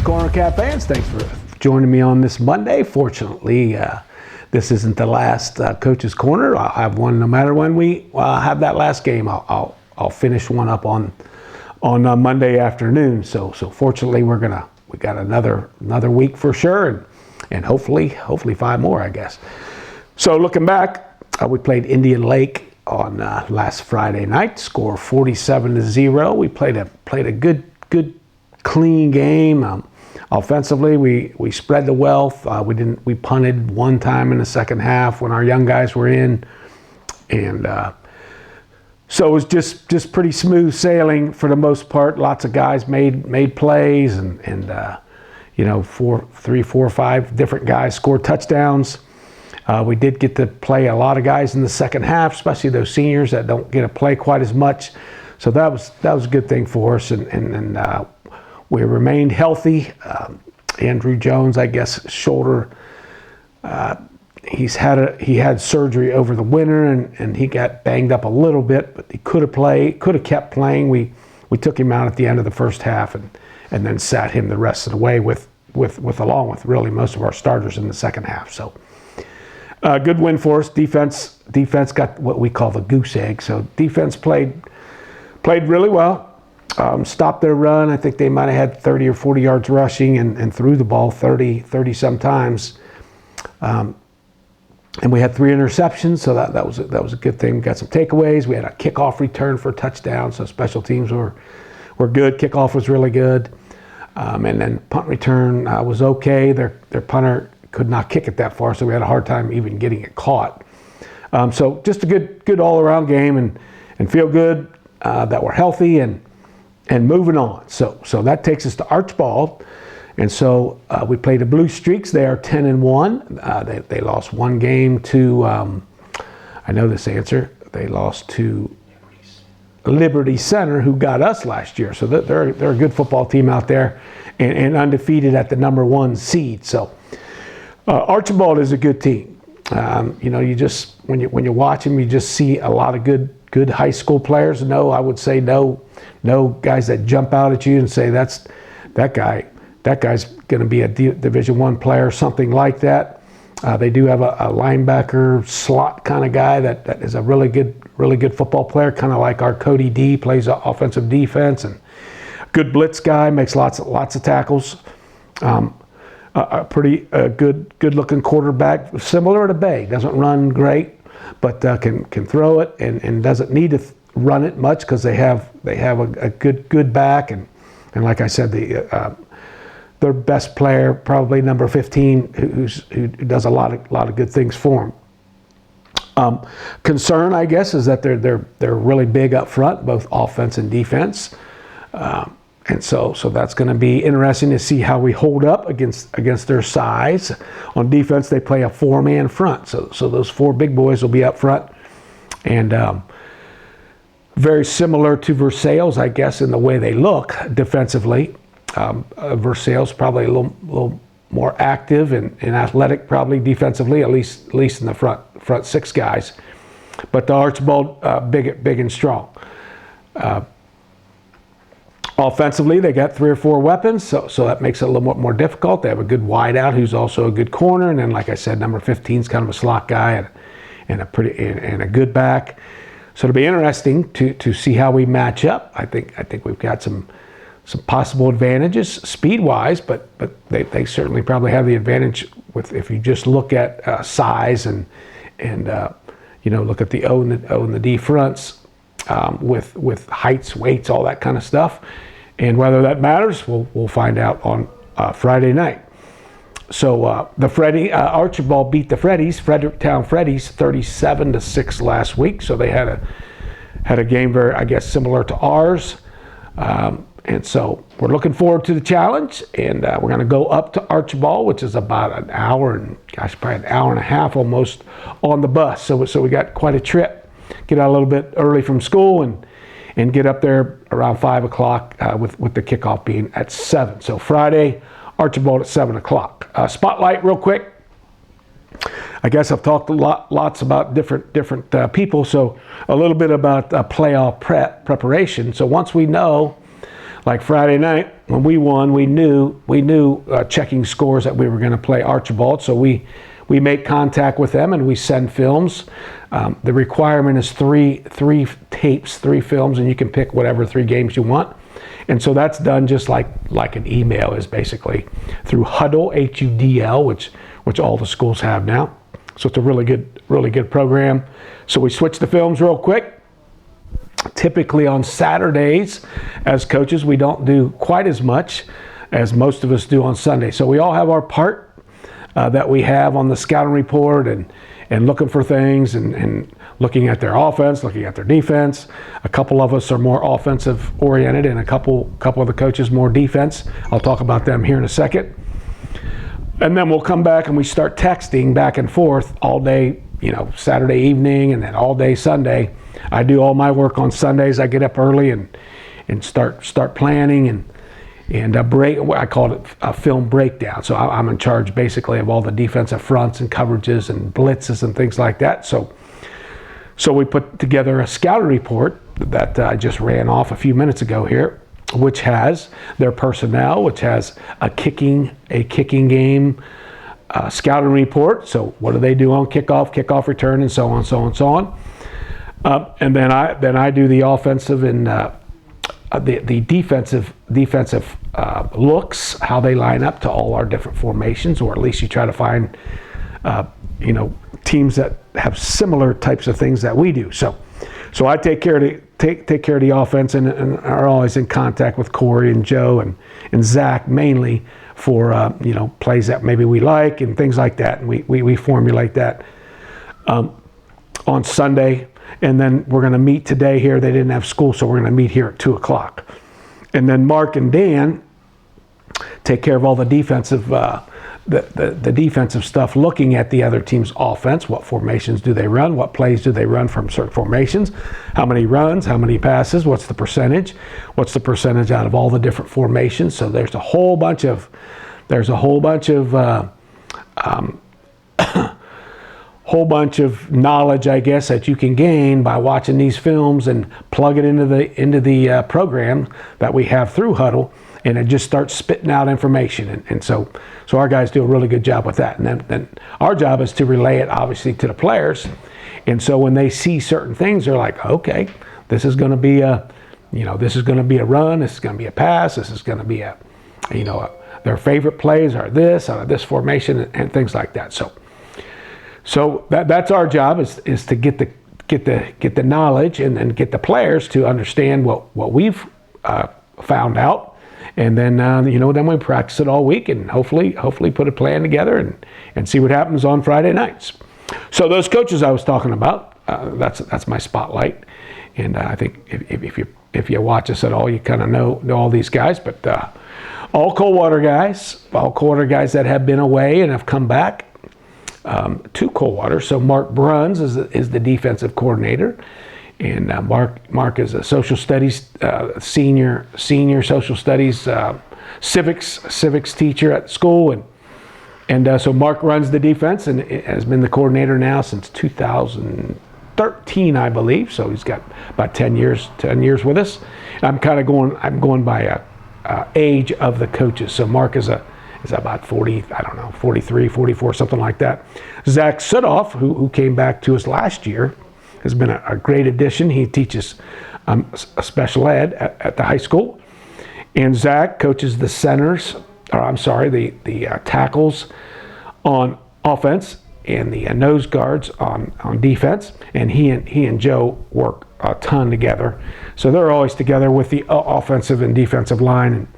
Corner Cat fans, thanks for joining me on this Monday. Fortunately, this isn't the last Coach's Corner. I'll have one no matter when we have that last game. I'll finish one up on Monday afternoon. So fortunately, we got another week for sure, and hopefully 5 more, I guess. So looking back, we played Indian Lake on last Friday night. Score 47-0. We played a good clean game. Offensively, we spread the wealth. We punted one time in the second half when our young guys were in, and so it was just pretty smooth sailing for the most part. Lots of guys made plays, and 3, 4, 5 different guys scored touchdowns. We did get to play a lot of guys in the second half, especially those seniors that don't get to play quite as much. So that was a good thing for us, and we remained healthy. Andrew Jones, I guess, shoulder. He had surgery over the winter, and he got banged up a little bit, but he could have kept playing. We took him out at the end of the first half, and then sat him the rest of the way with along with really most of our starters in the second half. So good win for us. Defense got what we call the goose egg. So defense played really well. Stopped their run. I think they might have had 30 or 40 yards rushing, and threw the ball 30 sometimes. And we had 3 interceptions, so that was a good thing. We got some takeaways. We had a kickoff return for a touchdown, so special teams were good. Kickoff was really good, and then punt return was okay. Their punter could not kick it that far, so we had a hard time even getting it caught. So just a good all around game, and feel good that we're healthy and moving on. So that takes us to Archbald. And so we played the Blue Streaks. They are 10-1. They lost one game to, I know this answer, they lost to Liberty Center, who got us last year. So they're a good football team out there, and undefeated at the number 1 seed. So Archibald is a good team. You just, when you watch them, you just see a lot of good high school players. I would say no guys that jump out at you and say that guy's going to be a Division I player, something like that. They do have a linebacker slot kind of guy that is a really good football player, kind of like our Cody D, plays offensive defense, and good blitz guy, makes lots of tackles. A pretty good looking quarterback, similar to Bay. Doesn't run great, but can throw it, and doesn't need to run it much because they have a good back, and like I said, their best player, probably number 15, who does a lot of good things for them. Concern, I guess, is that they're really big up front, both offense and defense, and so that's going to be interesting to see how we hold up against their size. On defense, they play a 4-man front, so those 4 big boys will be up front, and very similar to Versailles, I guess, in the way they look defensively. Versailles probably a little more active and athletic, probably defensively, at least in the front 6 guys. But the Archibald big and strong. Offensively, they got 3 or 4 weapons, so that makes it a little more difficult. They have a good wideout who's also a good corner, and then, like I said, number 15 is kind of a slot guy and a good back. So it'll be interesting to see how we match up. I think we've got some possible advantages speed-wise, but they certainly probably have the advantage if you just look at size and look at the O and the D fronts with heights, weights, all that kind of stuff, and whether that matters, we'll find out on Friday night. So Archibald beat the Fredericktown Freddies 37-6 last week. So they had a game very, I guess, similar to ours. And so we're looking forward to the challenge, and we're going to go up to Archibald, which is about an hour probably an hour and a half almost on the bus. So we got quite a trip. Get out a little bit early from school and get up there around 5 o'clock with the kickoff being at 7. So Friday, Archibald at 7 o'clock. Spotlight real quick. I guess I've talked lots about different people, so a little bit about playoff preparation. So once we know, like Friday night when we won, we knew checking scores that we were going to play Archibald, so we make contact with them and we send films. The requirement is three tapes, 3 films, and you can pick whatever 3 games you want. And so that's done just like an email is, basically through Hudl, HUDL, which all the schools have now. So it's a really good program. So we switch the films real quick. Typically on Saturdays, as coaches, we don't do quite as much as most of us do on Sunday. So we all have our part that we have on the scouting report and looking for things and looking at their offense, looking at their defense. A couple of us are more offensive oriented and a couple of the coaches more defense. I'll talk about them here in a second. And then we'll come back and we start texting back and forth all day, Saturday evening and then all day Sunday. I do all my work on Sundays. I get up early and start planning and I call it a film breakdown. So I'm in charge basically of all the defensive fronts and coverages and blitzes and things like that. So we put together a scouting report that I just ran off a few minutes ago here, which has their personnel, which has a kicking game scouting report. So what do they do on kickoff return, and so on. And then I do the offensive and the defensive looks, how they line up to all our different formations, or at least you try to find teams that have similar types of things that we do. So I take care of the offense and are always in contact with Corey and Joe and Zach mainly for plays that maybe we like and things like that, and we formulate that on Sunday. And then we're going to meet today here. They didn't have school, so we're going to meet here at 2:00. And then Mark and Dan take care of all the defensive the defensive stuff, looking at the other team's offense. What formations do they run? What plays do they run from certain formations? How many runs? How many passes? What's the percentage? What's the percentage out of all the different formations? So there's a whole bunch of whole bunch of knowledge, I guess, that you can gain by watching these films and plug it into the program that we have through Hudl, and it just starts spitting out information. And so our guys do a really good job with that. And then our job is to relay it, obviously, to the players. And so when they see certain things, they're like, okay, this is going to be a run, this is going to be a pass, this is going to be their favorite plays are this out of this formation and things like that. So that's our job is to get the knowledge and get the players to understand what we've found out, and then then we practice it all week and hopefully put a plan together and see what happens on Friday nights. So those coaches I was talking about, that's my spotlight, and I think if you watch us at all, you kind of know all these guys, but all Coldwater guys that have been away and have come back to Coldwater. So Mark Bruns is the defensive coordinator, and Mark is a social studies senior social studies civics teacher at school, and so Mark runs the defense and has been the coordinator now since 2013, I believe. So he's got about 10 years with us. I'm going by age of the coaches. So Mark is about 40, 43, 44, something like that. Zach Sudoff, who came back to us last year, has been a great addition. He teaches special ed at the high school. And Zach coaches the tackles on offense and the nose guards on defense. And he and Joe work a ton together. So they're always together with the offensive and defensive line.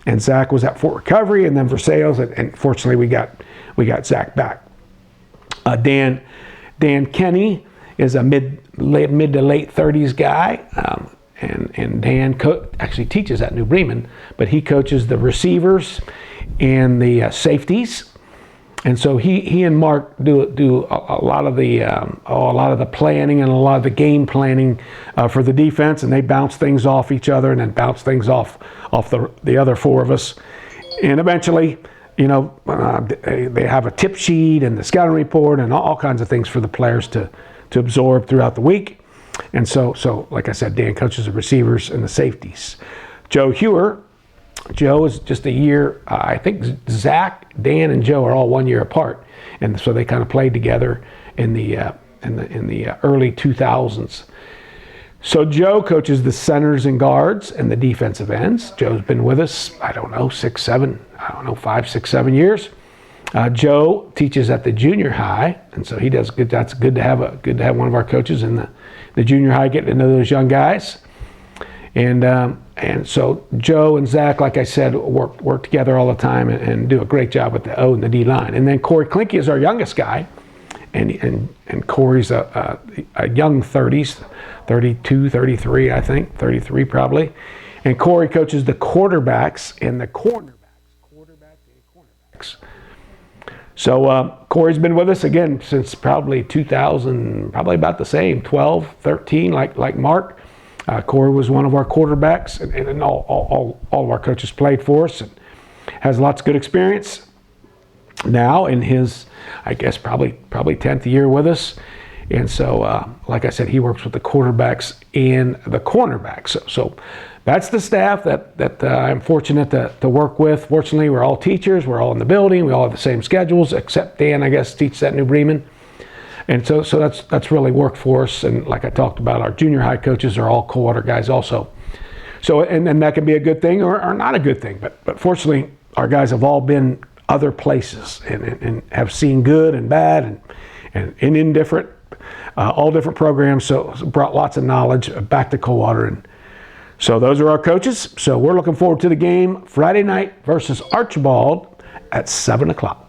And Zach was at Fort Recovery and then Versailles, and fortunately we got Zach back. Dan Kenny is a mid to late 30s guy, and Dan actually teaches at New Bremen, but he coaches the receivers and the safeties. And so he and Mark do a lot of the planning and a lot of the game planning for the defense, and they bounce things off each other and then bounce things off the other 4 of us. And eventually, they have a tip sheet and the scouting report and all kinds of things for the players to absorb throughout the week. And so like I said, Dan coaches the receivers and the safeties. Joe Hewer. Joe is just a year. I think Zach, Dan, and Joe are all 1 year apart, and so they kind of played together in the early 2000s. So Joe coaches the centers and guards and the defensive ends. Joe's been with us, I don't know, 5, 6, 7 years. Joe teaches at the junior high, and so he does good. That's good to have one of our coaches in the junior high, getting to know those young guys. And so Joe and Zach, like I said, work together all the time and do a great job with the O and the D line. And then Corey Klinke is our youngest guy, and Corey's a young 30s, 32, 33, I think, 33 probably. And Corey coaches the quarterbacks and the cornerbacks. So Corey's been with us again since probably 2000, probably about the same, 12, 13, like Mark. Corey was one of our quarterbacks, and all of our coaches played for us, and has lots of good experience now in his, I guess, probably 10th year with us. And so, like I said, he works with the quarterbacks and the cornerbacks. So that's the staff that I'm fortunate to work with. Fortunately, we're all teachers. We're all in the building. We all have the same schedules, except Dan, I guess, teaches at New Bremen. And so that's really worked for us. And like I talked about, our junior high coaches are all Coldwater guys also. So, and that can be a good thing or not a good thing. But fortunately, our guys have all been other places and have seen good and bad and in different, all different programs. So brought lots of knowledge back to Coldwater. And so those are our coaches. So we're looking forward to the game Friday night versus Archibald at 7 o'clock.